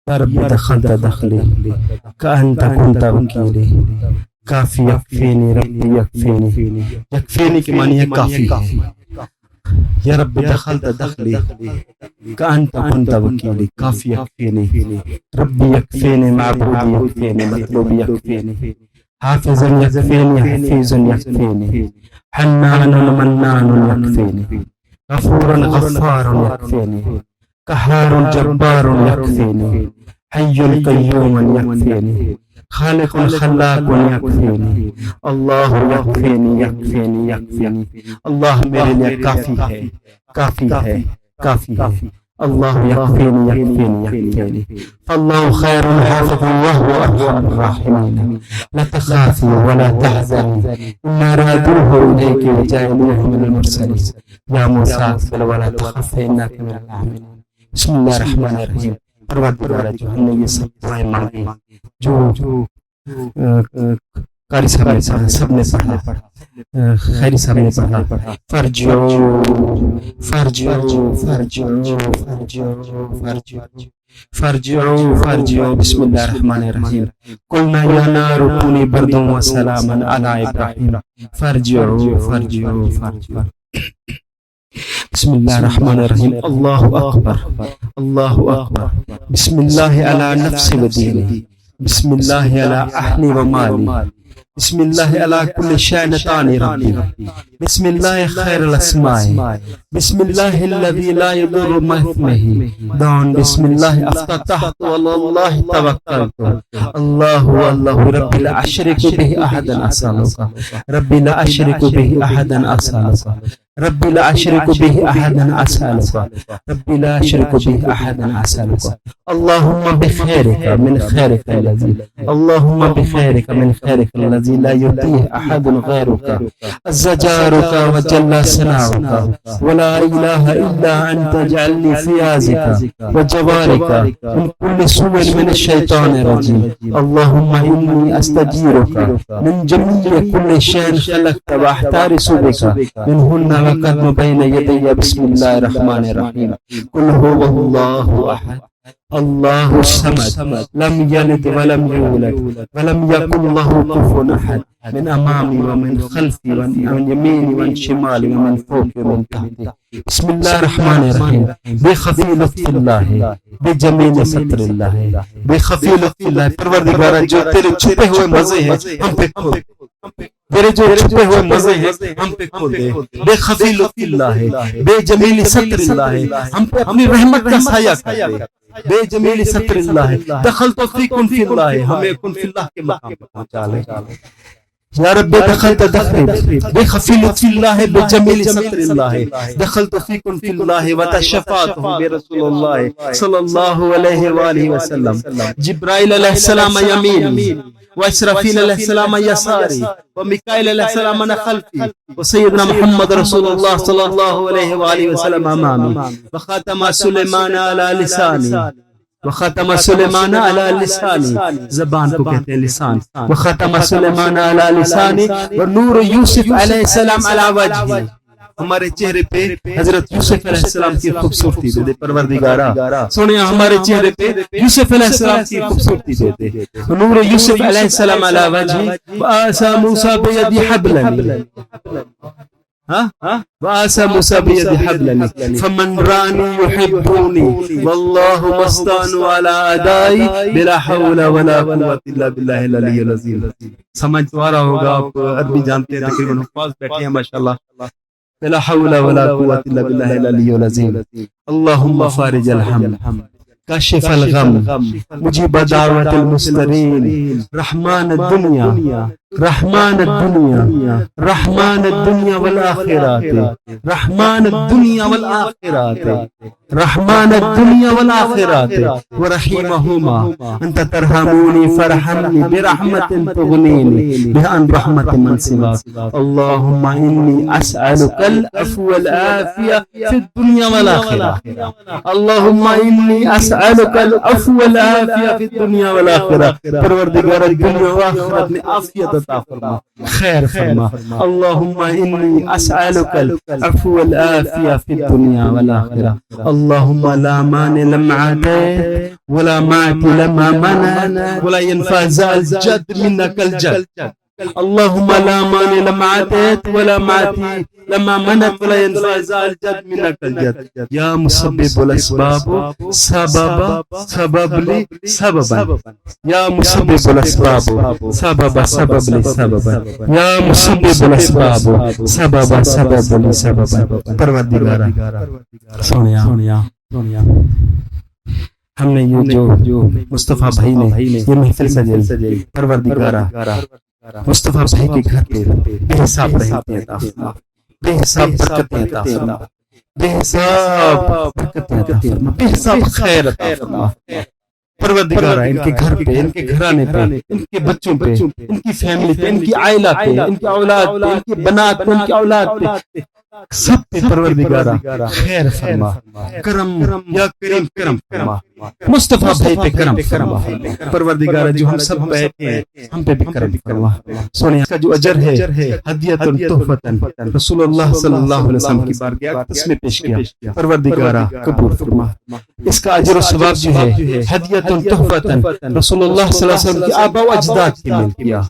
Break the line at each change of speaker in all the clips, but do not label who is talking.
يا رب دخلت دخلي كأنت كنت وكيلي کافی یکفینی ربی یکفینی یکفینی کے معنی ہے کافی ہے یا رب دخلت دخلی کأنت كنت وکیلی کافی یکفینی ربی یکفینی معبودی یکفینی مطلوبی یکفینی حافظا یکفینی حفیظا یکفینی حنان منان یکفینی غفورا غفار یکفینی قهار جبار یکفینی حي قيوم يكفيني خالق خلاق يكفيني اللہ یکفینی یکفینی یکفینی اللہ میرے لیے کافی ہے کافی ہے کافی ہے اللہ یکفینی یکفینی یکفینی فاللہ خیر حافظ وهو ارحم الراحمین لا تخافی ولا تحزنی انا رادوه الیک وجاعلوه من المرسلین یا موسیٰ ولا تخف انک من الآمنین بسم اللہ الرحمن الرحیم پروردگار جو ہم نے یہ سب دعائیں مانگی جو قاری صاحب نے پڑھا سب نے پڑھا خیری صاحب نے پڑھا فرجعو فرجعو فرجعو فرجعو فرجعو فرجعو بسم اللہ الرحمن الرحیم قلنا یا نار کونی بردا وسلاما علی ابراہیم فرجعو فرجعو فرجعو بسم اللہ الرحمن الرحیم اللہ اکبر اللہ اکبر بسم اللہ علی نفس و دینی بسم اللہ علی اہلی و مالی بسم اللہ علی کل شأن ربی بسم اللہ خیر الاسماء بسم اللہ الذی لا یضر مع اسمہ دون بسم اللہ افتتحت وعلی اللہ توکلت اللہ اللہ رب لا اشرک به احدا اسالک رب لا اشرک به احدا اسالک رب لا اشرک به احدا اسالک رب لا اشرک به احدا اسالک اللهم بخيرك من خيرك الذي اللهم بخيرك من خيرك الذي لا يؤتيه احد غيرك عز جارك وجل ثناؤك ولا اله الا انت اجعلني في عزك وجوارك من كل سوء من الشيطان الرجيم اللهم اني استجيرك من جميع كل شيء خلقت واحترس بك منهن وقدم بين يدي بسم الله الرحمن الرحيم قل هو الله احد اللہ الصمد لم یلد ولم یولد ولم یکن له کفوا احد من امامی ومن خلفی ومن یمینی ومن شمالی ومن فوقی ومن تحتی بسم اللہ الرحمن الرحیم بے خفی لطف اللہ بے جمیل ستر اللہ بے خفی لطف اللہ پروردگارہ جو تیرے چھپے ہوئے مزے ہیں ہم پہ کھول تیرے جو چھپے ہوئے مزے ہیں ہم پہ کھول دے بے خفی لطف اللہ بے جمیل ستر اللہ ہم پہ اپنی رحمت کا سایہ کر دے بے جمیل ستر اللہ دخلت فی کن فی اللہ ہمیں کن فی اللہ کے مقام پر پہنچا لے یا رب دخلت دخل بے خفی لطف اللہ بے جمیل ستر اللہ دخلت فی کن فی اللہ وتشفعت بے رسول اللہ صلی اللہ علیہ وآلہ وسلم جبرائیل علیہ السلام یمینی واسرافیل علیہ السلام یساری ومیکائیل علیہ السلام خلفی وسیدنا محمد رسول اللہ صلی اللہ علیہ وآلہ وسلم امامی وخاتم سلیمان علی لسانی وخاتم سلیمان علی لسانی زبان کو کہتے ہیں لسان وخاتم سلیمان علی لسانی ونور یوسف علیہ السلام علی وجہی ہمارے چہرے پہ حضرت یوسف علیہ السلام کی خوبصورتی دے دے پروردگارہ سونے ہمارے چہرے پہ یوسف علیہ السلام کی خوبصورتی دے دے نور یوسف علیہ السلام علی وجہی وآسا موسیٰ بیدی حبلنی وآسا موسیٰ بیدی حبلنی فمن رانی یحبونی واللہ مستان علی ادائی بلا حول ولا قوة الا باللہ العلی العظیم سمجھ تو آ رہا ہوگا آپ عربی جانتے ہیں تقریباً حفاظ بیٹھے ہیں ماشاءاللہ لا حول ولا قوة إلا بالله العلي العظيم اللهم فارج الهم کاشف الغم مجیب دعوت المسترین رحمان الدنیا رحمان الدنیا رحمان الدنیا والآخرات رحمان الدنیا والآخرات رحمان الدنیا والآخرات ورحیمہما انت ترحمونی فرحمنی برحمت تغنینی بہن رحمت من سواک اللہم انی اسألک العفو والعافیہ فی الدنیا والآخرہ اللہم انی اسألک العفو والعافیہ فی الدنیا والآخرہ پروردگار دنیا و آخرت میں عافیت عطا فرما، خیر فرما. اللہم انی اسألک العفو والعافیہ فی الدنیا والآخرہ. اللہم لا مانع لما اعطیت ولا معطی لما منعت ولا ينفع ذا الجد منك الجد. اللهم لا مانع لما اعطيت ولا معطي لما منعت ولا ينفع ذا الجد منك الجد. يا مسبب الاسباب سبب لي سببا. يا مسبب الاسباب سبب لي سببا. يا مسبب الاسباب سبب لي سببا. پروردگارا سونیا ہم نے یہ جو مصطفیٰ بھائی نے یہ محفل سجائی، پروردگارا مصطفیٰ بھائی کے گھر پہ بے حساب رحمتیں عطا فرما، بے حساب برکتیں عطا فرما، بے حساب برکتیں عطا فرما، بے حساب خیر عطا فرما. پروردگارا ان کے گھر پہ، ان کے گھرانے پہ، ان کے بچوں پہ، ان کی فیملی پہ، ان کی عائلہ پہ، ان کی اولاد پہ، ان کی بنات پہ، ان کی اولاد پہ، سب پہ پروردگارا خیر فرما، کرم یا کریم کرم فرما. مصطفیٰ بھائی پہ کرم فرما پروردگارا. جو ہم سب بیٹھے ہیں ہم پہ بھی کرم فرما. سونے کا جو اجر ہے ہدیۃ تحفۃ رسول اللہ صلی اللہ علیہ وسلم کی بارگاہ اقدس میں پیش کیا، پروردگارا قبول فرما. اس کا اجر و ثواب جو ہے ہدیۃ تحفۃ رسول اللہ صلی اللہ علیہ وسلم کی آباء و اجداد کے مل کیا،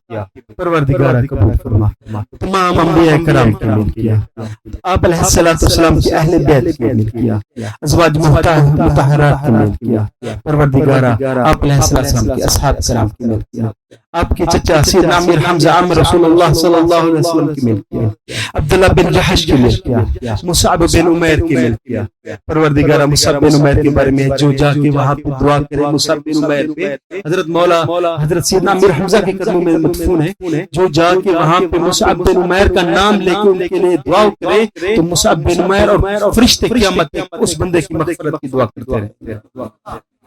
پروردگارا قبول فرما. تمام انبیاء کرام کے مل کیا، آپ علیہ السلام کی اہل بیت کے مل کیا، ازواج مطہرات کے مل کیا، پروردگارا آپ علیہ السلام کی اصحاب کرام کی مل کیا، آپ کے چچا سیدنا امیر حمزہ عم رسول اللہ صلی اللہ علیہ وسلم کی مل کیا، عبداللہ بن جحش کی مل کیا، مصعب بن عمیر کی مل کیا. پروردگارا مصعب بن عمیر کے بارے میں جو جا کے وہاں پہ دعا کرے، مصعب بن عمیر پہ حضرت مولا حضرت سیدنا امیر حمزہ کے قدموں میں مدفون ہے، جو جا کے وہاں پہ مصعب بن عمیر کا نام لے کے ان کے لیے دعا کرے تو مصعب بن عمیر اور فرشتے قیامت میں اس بندے کی مغفرت کی دعا کرتے رہے.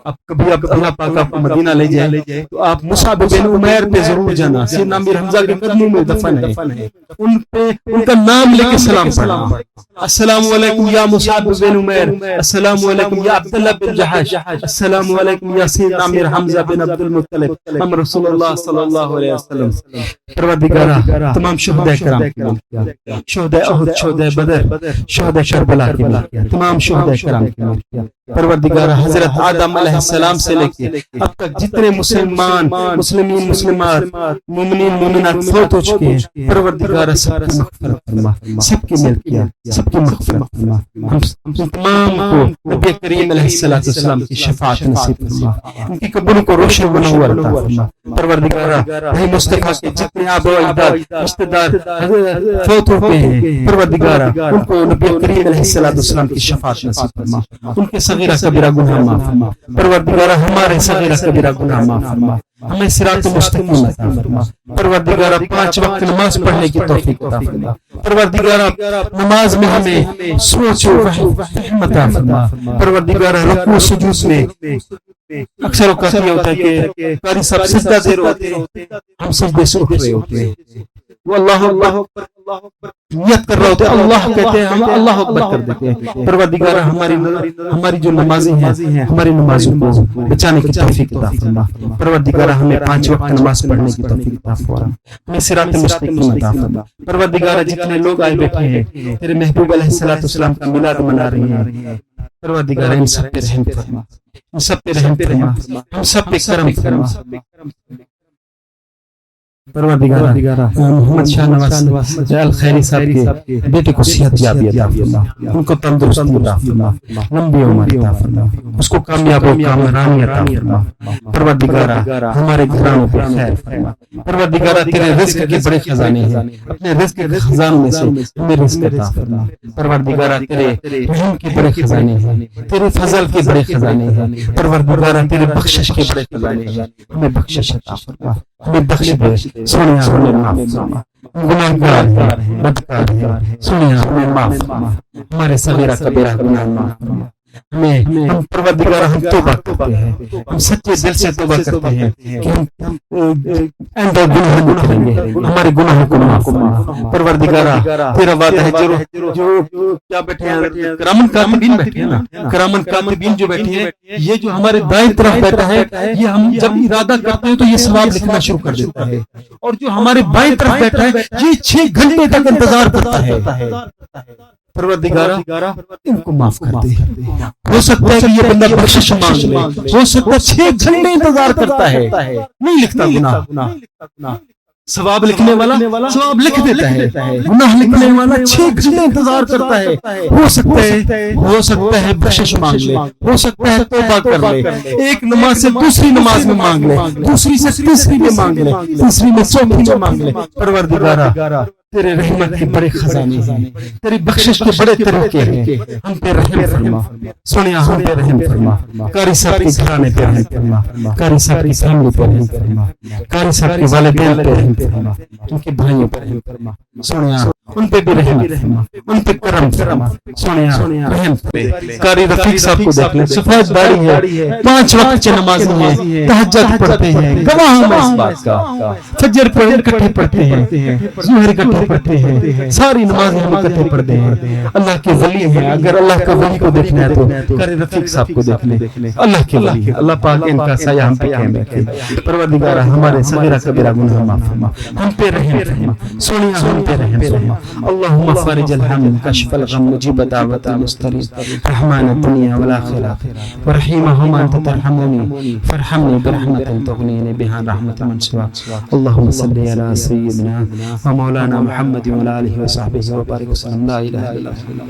اب کبھی آپ اللہ پاک آپ کو مدینہ لے جائے تو آپ مصعب بن عمیر پہ ضرور جانا، سیدنا امیر حمزہ کے قدموں میں دفن ہے، ان پہ ان کا نام لے کے سلام پڑھنا. السلام علیکم یا مصعب بن عمیر، السلام علیکم یا عبداللہ بن جحش، السلام علیکم یا سیدنا امیر حمزہ بن عبد المطلب ہم رسول اللہ صلی اللہ علیہ وسلم. پروردگارا تمام شہداء کرام کی مل کیا، شہداء احد، شہداء بدر، شہداء کربلا کی مل کیا، تمام شہداء کرام کی مل کیا. پروردگارا حضرت آدم علیہ السلام سے لے کے اب تک جتنے مسلمین مسلمات مومنین مومنات فوت ہو چکے ہیں، پروردگارا سب کی مغفرت فرما، سب کی مل کیا، سب کی مغفرت فرما. ہم تمام کو نبی کریم علیہ السلام کی شفاعت نصیب فرما، ان کی قبروں کو روشن منور عطا فرما. پروردگارا بھائی مصطفیٰ کے جتنے آباء و اجداد رشتہ دار فوت ہو گئے ہیں، پروردگارا ان کو نبی کریم علیہ السلام کی شفاعت نصیب فرما، ان کے صغیرہ کبیرہ گناہ معاف فرما. پروردگارا ہمارے صغیرہ کبیرہ گناہ معاف فرما، ہمیں صراط مستقیم عطا فرما. پروردگارا 5 وقت نماز پڑھنے کی توفیق عطا فرما. پروردگارا نماز میں ہمیں سوچ و فہم عطا فرما. پروردگارا رکوع سجود میں اکثر اوقات یہ ہوتا ہے کہ قاری صاحب سجدہ دے رہے ہوتے ہیں، ہم سجدے سے اٹھ رہے ہوتے ہیں، وہ اللہ اکبر نیت کر رہے ہوتے ہیں، اللہ کہتے ہیں، ہم اللہ اکبر کر دیتے ہیں. پروردگارا ہماری جو نمازیں ہیں ہماری نمازوں کو بچانے کی توفیق عطا فرما. پروردگارا ہمیں 5 وقت نماز پڑھنے کی توفیق عطا فرما، ہمیں صراط مستقیم عطا فرما. پروردگارا جتنے لوگ آئے بیٹھے ہیں تیرے محبوب علیہ السلام کا میلاد منا رہے ہیں، پروردگارا ان سب پہ رحم فرما، ہم سب پہ رحم فرما، ہم سب پہ کرم فرما. پروردگارا محمد شاہ نواز الخیری صاحب کے بیٹے کو صحت یابی عطا فرما، ان کو تندرستی عطا فرما، لمبی عمر عطا فرما، اس کو کامیاب و کامرانی عطا فرما. پروردگارا ہمارے گھرانوں پہ خیر فرما. پروردگارا تیرے رزق کے بڑے خزانے ہیں، اپنے رزق کے خزانوں میں سے ہمیں رزق عطا فرما. پروردگارا تیرے رحم کے بڑے خزانے ہیں، تیرے فضل کے بڑے خزانے ہیں. پروردگارا تیرے بخشش کے بڑے خزانے ہیں، ہمیں بخشش عطا فرما، ہمیں بخش دے. سنیا ہمیں معاف فرما، گناہگار ہیں، بدکار ہیں، سنیا ہمیں معاف فرما، ہمارے صغیرہ کبیرہ گناہ معاف فرما. ہمیں ہم پروردگار ہم توبہ کرتے ہیں، ہم سچے دل سے توبہ کرتے ہیں کہ ہم آئندہ گناہ نہیں کریں گے، ہمارے گناہوں کو معاف فرما پروردگار۔ تیرا وعدہ ہے جو کیا بیٹھے ہیں کرامن کاتبین بیٹھے ہیں نا، کرامن کاتبین جو بیٹھے ہیں، یہ جو ہمارے دائیں طرف بیٹھا ہے، یہ ہم جب ارادہ کرتے ہیں تو یہ ثواب لکھنا شروع کر دیتا ہے، اور جو ہمارے بائیں طرف بیٹھا ہے یہ 6 گھنٹے تک انتظار کرتا ہے۔ پروردگارہ ان کو معاف کر دے۔ ہو سکتا ہے کہ یہ بندہ بخشش مانگ لے، ہو سکتا ہے 6 گھنٹے انتظار کرتا ہے، نہیں لکھتا گناہ۔ ثواب لکھنے والا ثواب لکھ دیتا ہے، گناہ لکھنے والا 6 گھنٹے انتظار کرتا ہے۔ ہو سکتا ہے بخشش مانگ لے، ہو سکتا ہے توبہ کر لے، ایک نماز سے دوسری نماز میں مانگ لے، دوسری سے تیسری میں مانگ لے، تیسری میں چوتھی میں مانگ لے۔ پروردگارہ تیرے رحمت کے بڑے خزانے ہیں، تیری بخشش کے بڑے طریقے ہیں، ہم پہ رحم فرما، سنیا ہم پہ رحم فرما، قاری صاحب کے گھرانے پہ رحم فرما، قاری صاحب کی فیملی پہ رحم فرما، قاری صاحب کے والدین پہ رحم فرما، ان کے بھائیوں پہ رحم فرما، سنیا ان پہ بھی رحم فرما، ان پہ کرم فرما، سنیا رحم پہ۔ قاری رفیق صاحب کو دیکھ لیں، سفید داڑھی ہے، 5 وقت کی نماز ہیں، تہجد پڑھتے ہیں، گواہ ہوں میں اس بات کا، فجر اکٹھے پڑھتے ہیں، ظہر اکٹھے پڑھتے ہیں، ساری نمازیں ہم اکٹھے پڑھتے ہیں۔ اللہ کے ولی ہیں، اگر اللہ کا ولی کو دیکھنا ہے تو قاری رفیق صاحب کو دیکھ لیں، اللہ کے ولی ہیں، اللہ پاک ان کا سایہ ہم پہ قائم رکھے۔ پروردگار ہمارے صغیرہ کبیرہ گناہ معاف فرما، ہم پہ رحم فرما، سنیا ہم پہ رحم فرما۔ اللہم فارج الہم کشف الغم مجیب دعوت المضطرین رحمان الدنیا والآخرہ ورحیمہما انت ترحمنی فارحمنی برحمت تغنینی بہا رحمت من سواک۔ اللہم صلی علی سیدنا و مولانا محمد وعلی آلہ وصحبہ وبارک وسلم۔ لا الہ الا اللہ۔